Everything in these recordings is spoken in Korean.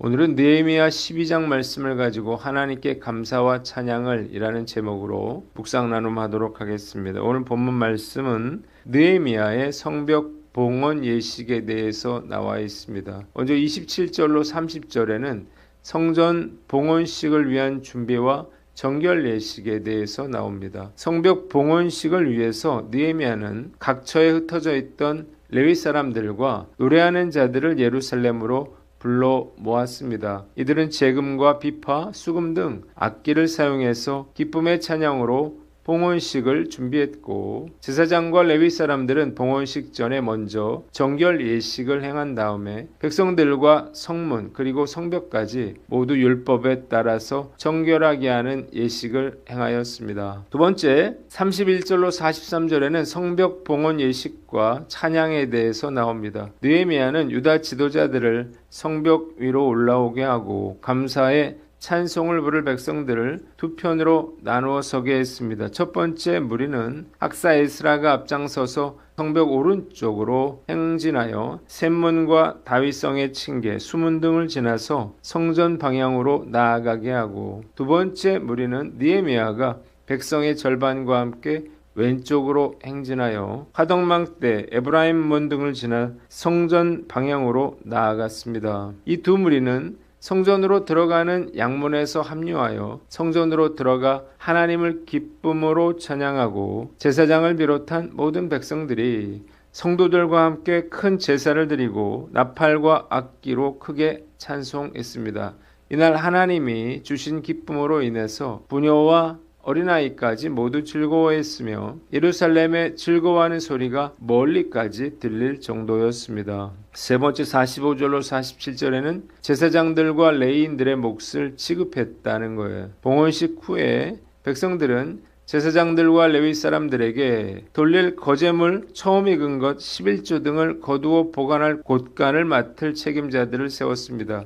오늘은 느헤미야 12장 말씀을 가지고 하나님께 감사와 찬양을 이라는 제목으로 묵상 나눔하도록 하겠습니다. 오늘 본문 말씀은 느헤미야의 성벽 봉헌 예식에 대해서 나와 있습니다. 먼저 27절로 30절에는 성전 봉헌식을 위한 준비와 정결 예식에 대해서 나옵니다. 성벽 봉헌식을 위해서 느헤미야는 각처에 흩어져 있던 레위 사람들과 노래하는 자들을 예루살렘으로 불러 모았습니다. 이들은 제금과 비파, 수금 등 악기를 사용해서 기쁨의 찬양으로 봉헌식을 준비했고, 제사장과 레위 사람들은 봉헌식 전에 먼저 정결 예식을 행한 다음에 백성들과 성문 그리고 성벽까지 모두 율법에 따라서 정결하게 하는 예식을 행하였습니다. 두 번째, 31절로 43절에는 성벽 봉헌 예식과 찬양에 대해서 나옵니다. 느헤미야는 유다 지도자들을 성벽 위로 올라오게 하고 감사의 찬송을 부를 백성들을 두 편으로 나누어 서게 했습니다. 첫 번째 무리는 학사 에스라가 앞장서서 성벽 오른쪽으로 행진하여 샘문과 다윗성의 층계, 수문 등을 지나서 성전 방향으로 나아가게 하고, 두 번째 무리는 느헤미야가 백성의 절반과 함께 왼쪽으로 행진하여 화덕망대, 에브라임 문 등을 지나 성전 방향으로 나아갔습니다. 이 두 무리는 성전으로 들어가는 양문에서 합류하여 성전으로 들어가 하나님을 기쁨으로 찬양하고, 제사장을 비롯한 모든 백성들이 성도들과 함께 큰 제사를 드리고 나팔과 악기로 크게 찬송했습니다. 이날 하나님이 주신 기쁨으로 인해서 부녀와 어린아이까지 모두 즐거워했으며 예루살렘의 즐거워하는 소리가 멀리까지 들릴 정도였습니다. 세 번째 45절로 47절에는 제사장들과 레위인들의 몫을 지급했다는 거예요. 봉헌식 후에 백성들은 제사장들과 레위 사람들에게 돌릴 거제물, 처음 익은 것, 11조 등을 거두어 보관할 곳간을 맡을 책임자들을 세웠습니다.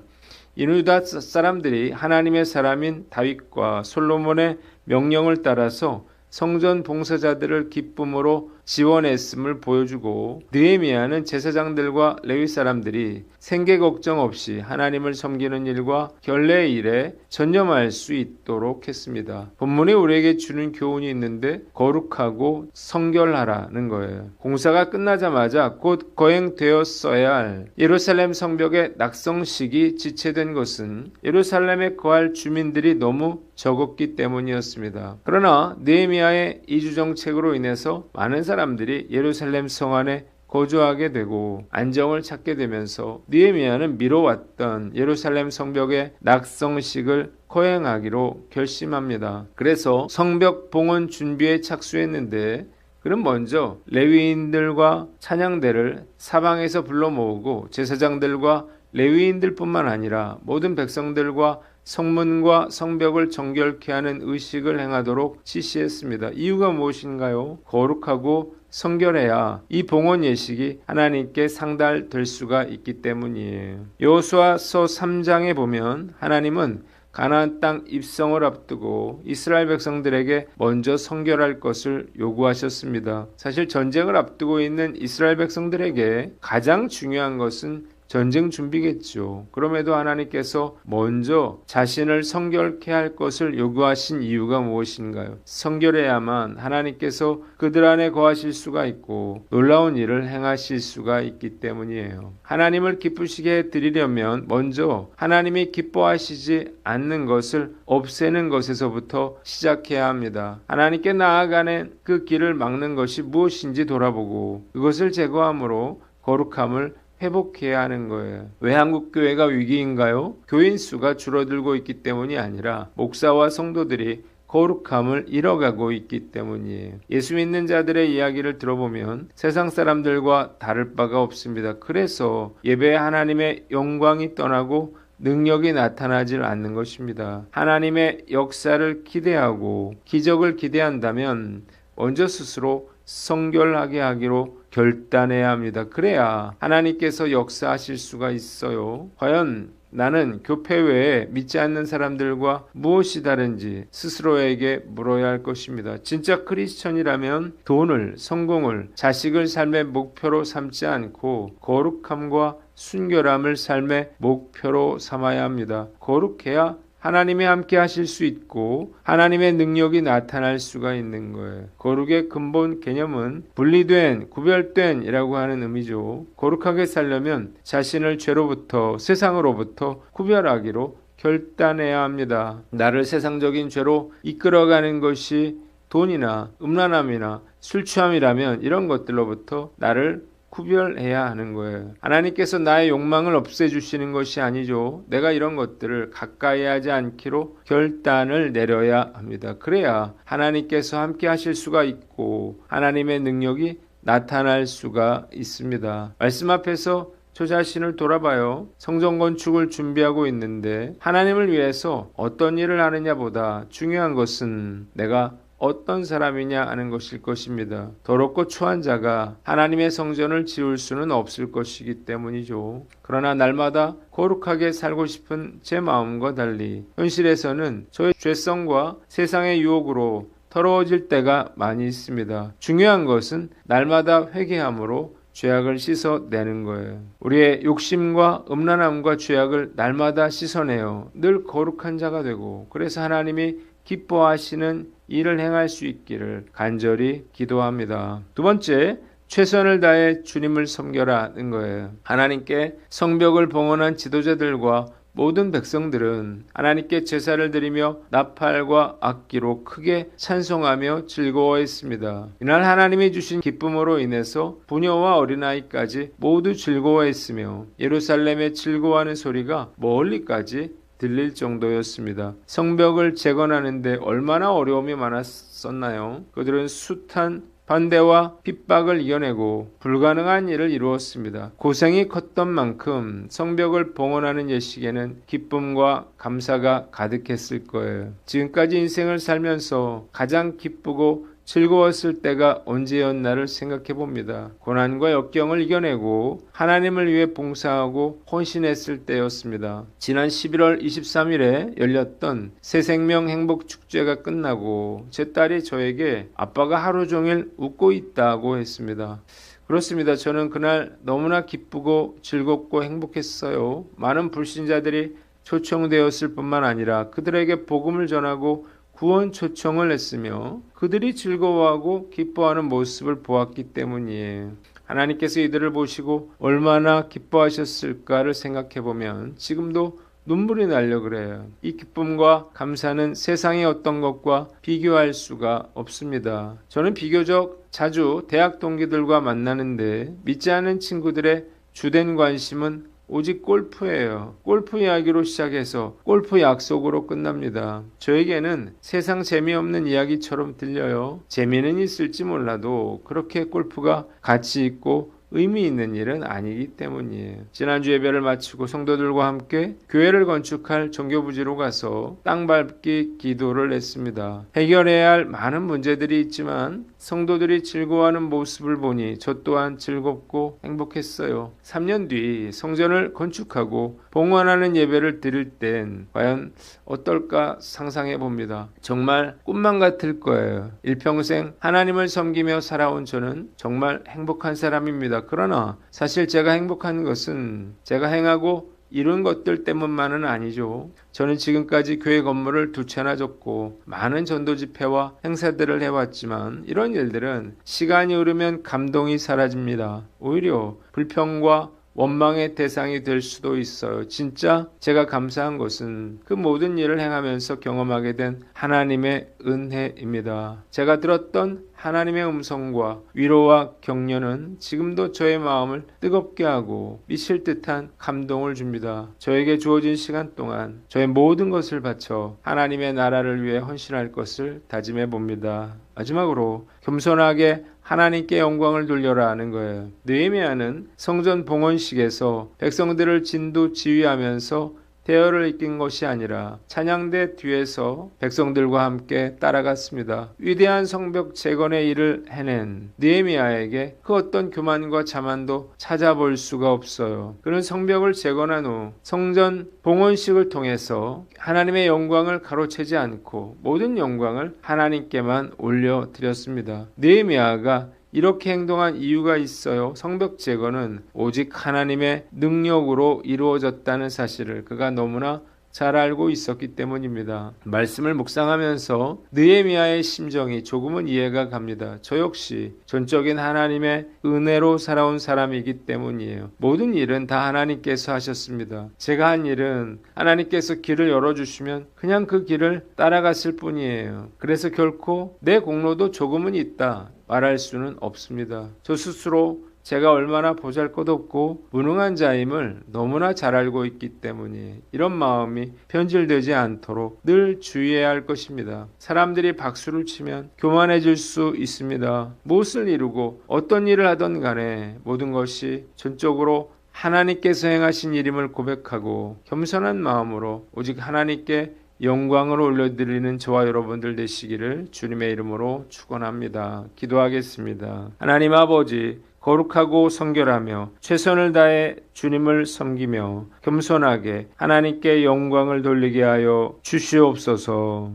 유다 사람들이 하나님의 사람인 다윗과 솔로몬의 명령을 따라서 성전 봉사자들을 기쁨으로 지원했음을 보여주고, 느헤미야는 제사장들과 레위 사람들이 생계 걱정 없이 하나님을 섬기는 일과 결례의 일에 전념할 수 있도록 했습니다. 본문이 우리에게 주는 교훈이 있는데 거룩하고 성결하라는 거예요. 공사가 끝나자마자 곧 거행되었어야 할 예루살렘 성벽의 낙성식이 지체된 것은 예루살렘에 거할 주민들이 너무 적었기 때문이었습니다. 그러나 느헤미야의 이주 정책으로 인해서 많은 사람들이 예루살렘 성 안에 거주하게 되고 안정을 찾게 되면서 느헤미야는 미뤄왔던 예루살렘 성벽의 낙성식을 거행하기로 결심합니다. 그래서 성벽 봉헌 준비에 착수했는데, 그는 먼저 레위인들과 찬양대를 사방에서 불러 모으고 제사장들과 레위인들뿐만 아니라 모든 백성들과 성문과 성벽을 정결케 하는 의식을 행하도록 지시했습니다. 이유가 무엇인가요? 거룩하고 성결해야 이 봉헌 예식이 하나님께 상달될 수가 있기 때문이에요. 여호수아서 3장에 보면 하나님은 가나안 땅 입성을 앞두고 이스라엘 백성들에게 먼저 성결할 것을 요구하셨습니다. 사실 전쟁을 앞두고 있는 이스라엘 백성들에게 가장 중요한 것은 전쟁 준비겠죠. 그럼에도 하나님께서 먼저 자신을 성결케 할 것을 요구하신 이유가 무엇인가요? 성결해야만 하나님께서 그들 안에 거하실 수가 있고 놀라운 일을 행하실 수가 있기 때문이에요. 하나님을 기쁘시게 드리려면 먼저 하나님이 기뻐하시지 않는 것을 없애는 것에서부터 시작해야 합니다. 하나님께 나아가는 그 길을 막는 것이 무엇인지 돌아보고 그것을 제거함으로 거룩함을 회복해야 하는 거예요. 왜 한국 교회가 위기인가요? 교인 수가 줄어들고 있기 때문이 아니라 목사와 성도들이 거룩함을 잃어가고 있기 때문이에요. 예수 믿는 자들의 이야기를 들어보면 세상 사람들과 다를 바가 없습니다. 그래서 예배에 하나님의 영광이 떠나고 능력이 나타나지 않는 것입니다. 하나님의 역사를 기대하고 기적을 기대한다면 먼저 스스로 성결하게 하기로 결단해야 합니다. 그래야 하나님께서 역사하실 수가 있어요. 과연 나는 교회 외에 믿지 않는 사람들과 무엇이 다른지 스스로에게 물어야 할 것입니다. 진짜 크리스천이라면 돈을, 성공을, 자식을 삶의 목표로 삼지 않고 거룩함과 순결함을 삶의 목표로 삼아야 합니다. 거룩해야 하나님이 함께 하실 수 있고 하나님의 능력이 나타날 수가 있는 거예요. 거룩의 근본 개념은 분리된, 구별된 이라고 하는 의미죠. 거룩하게 살려면 자신을 죄로부터, 세상으로부터 구별하기로 결단해야 합니다. 나를 세상적인 죄로 이끌어가는 것이 돈이나 음란함이나 술 취함이라면 이런 것들로부터 나를 구별해야 하는 거예요. 하나님께서 나의 욕망을 없애주시는 것이 아니죠. 내가 이런 것들을 가까이 하지 않기로 결단을 내려야 합니다. 그래야 하나님께서 함께 하실 수가 있고 하나님의 능력이 나타날 수가 있습니다. 말씀 앞에서 저 자신을 돌아봐요. 성전 건축을 준비하고 있는데 하나님을 위해서 어떤 일을 하느냐보다 중요한 것은 내가 어떤 사람이냐 하는 것일 것입니다. 더럽고 추한 자가 하나님의 성전을 지을 수는 없을 것이기 때문이죠. 그러나 날마다 거룩하게 살고 싶은 제 마음과 달리 현실에서는 저의 죄성과 세상의 유혹으로 더러워질 때가 많이 있습니다. 중요한 것은 날마다 회개함으로 죄악을 씻어내는 거예요. 우리의 욕심과 음란함과 죄악을 날마다 씻어내어 늘 거룩한 자가 되고 그래서 하나님이 기뻐하시는 일을 행할 수 있기를 간절히 기도합니다. 두 번째, 최선을 다해 주님을 섬겨라는 거예요. 하나님께 성벽을 봉헌한 지도자들과 모든 백성들은 하나님께 제사를 드리며 나팔과 악기로 크게 찬송하며 즐거워했습니다. 이날 하나님이 주신 기쁨으로 인해서 부녀와 어린아이까지 모두 즐거워했으며 예루살렘의 즐거워하는 소리가 멀리까지 들릴 정도였습니다. 성벽을 재건하는데 얼마나 어려움이 많았었나요? 그들은 숱한 반대와 핍박을 이겨내고 불가능한 일을 이루었습니다. 고생이 컸던 만큼 성벽을 봉헌하는 예식에는 기쁨과 감사가 가득했을 거예요. 지금까지 인생을 살면서 가장 기쁘고 즐거웠을 때가 언제였나를 생각해 봅니다. 고난과 역경을 이겨내고 하나님을 위해 봉사하고 헌신했을 때였습니다. 지난 11월 23일에 열렸던 새생명 행복축제가 끝나고 제 딸이 저에게 아빠가 하루 종일 웃고 있다고 했습니다. 그렇습니다. 저는 그날 너무나 기쁘고 즐겁고 행복했어요. 많은 불신자들이 초청되었을 뿐만 아니라 그들에게 복음을 전하고 구원 초청을 했으며 그들이 즐거워하고 기뻐하는 모습을 보았기 때문이에요. 하나님께서 이들을 보시고 얼마나 기뻐하셨을까를 생각해보면 지금도 눈물이 나려 그래요. 이 기쁨과 감사는 세상의 어떤 것과 비교할 수가 없습니다. 저는 비교적 자주 대학 동기들과 만나는데 믿지 않은 친구들의 주된 관심은 오직 골프예요. 골프 이야기로 시작해서 골프 약속으로 끝납니다. 저에게는 세상 재미없는 이야기처럼 들려요. 재미는 있을지 몰라도 그렇게 골프가 가치 있고 의미 있는 일은 아니기 때문이에요. 지난주 예배를 마치고 성도들과 함께 교회를 건축할 종교부지로 가서 땅 밟기 기도를 했습니다. 해결해야 할 많은 문제들이 있지만 성도들이 즐거워하는 모습을 보니 저 또한 즐겁고 행복했어요. 3년 뒤 성전을 건축하고 봉헌하는 예배를 드릴 땐 과연 어떨까 상상해 봅니다. 정말 꿈만 같을 거예요. 일평생 하나님을 섬기며 살아온 저는 정말 행복한 사람입니다. 그러나 사실 제가 행복한 것은 제가 행하고 이룬 것들 때문만은 아니죠. 저는 지금까지 교회 건물을 2채나 졌고 많은 전도 집회와 행사들을 해왔지만 이런 일들은 시간이 흐르면 감동이 사라집니다. 오히려 불평과 원망의 대상이 될 수도 있어요. 진짜 제가 감사한 것은 그 모든 일을 행하면서 경험하게 된 하나님의 은혜입니다. 제가 들었던 하나님의 음성과 위로와 격려는 지금도 저의 마음을 뜨겁게 하고 미칠 듯한 감동을 줍니다. 저에게 주어진 시간 동안 저의 모든 것을 바쳐 하나님의 나라를 위해 헌신할 것을 다짐해 봅니다. 마지막으로 겸손하게 하나님께 영광을 돌려라 하는 거예요. 느헤미야는 성전 봉헌식에서 백성들을 진두지휘하면서 대열을 이끈 것이 아니라 찬양대 뒤에서 백성들과 함께 따라갔습니다. 위대한 성벽 재건의 일을 해낸 느헤미야에게 그 어떤 교만과 자만도 찾아볼 수가 없어요. 그는 성벽을 재건한 후 성전 봉헌식을 통해서 하나님의 영광을 가로채지 않고 모든 영광을 하나님께만 올려드렸습니다. 느헤미야가 이렇게 행동한 이유가 있어요. 성벽 제거는 오직 하나님의 능력으로 이루어졌다는 사실을 그가 너무나 잘 알고 있었기 때문입니다. 말씀을 묵상하면서 느헤미야의 심정이 조금은 이해가 갑니다. 저 역시 전적인 하나님의 은혜로 살아온 사람이기 때문이에요. 모든 일은 다 하나님께서 하셨습니다. 제가 한 일은 하나님께서 길을 열어주시면 그냥 그 길을 따라갔을 뿐이에요. 그래서 결코 내 공로도 조금은 있다 말할 수는 없습니다. 저 스스로 제가 얼마나 보잘것없고 무능한 자임을 너무나 잘 알고 있기 때문에 이런 마음이 변질되지 않도록 늘 주의해야 할 것입니다. 사람들이 박수를 치면 교만해질 수 있습니다. 무엇을 이루고 어떤 일을 하던 간에 모든 것이 전적으로 하나님께서 행하신 일임을 고백하고 겸손한 마음으로 오직 하나님께 영광을 올려드리는 저와 여러분들 되시기를 주님의 이름으로 축원합니다. 기도하겠습니다. 하나님 아버지, 거룩하고 성결하며 최선을 다해 주님을 섬기며 겸손하게 하나님께 영광을 돌리게 하여 주시옵소서.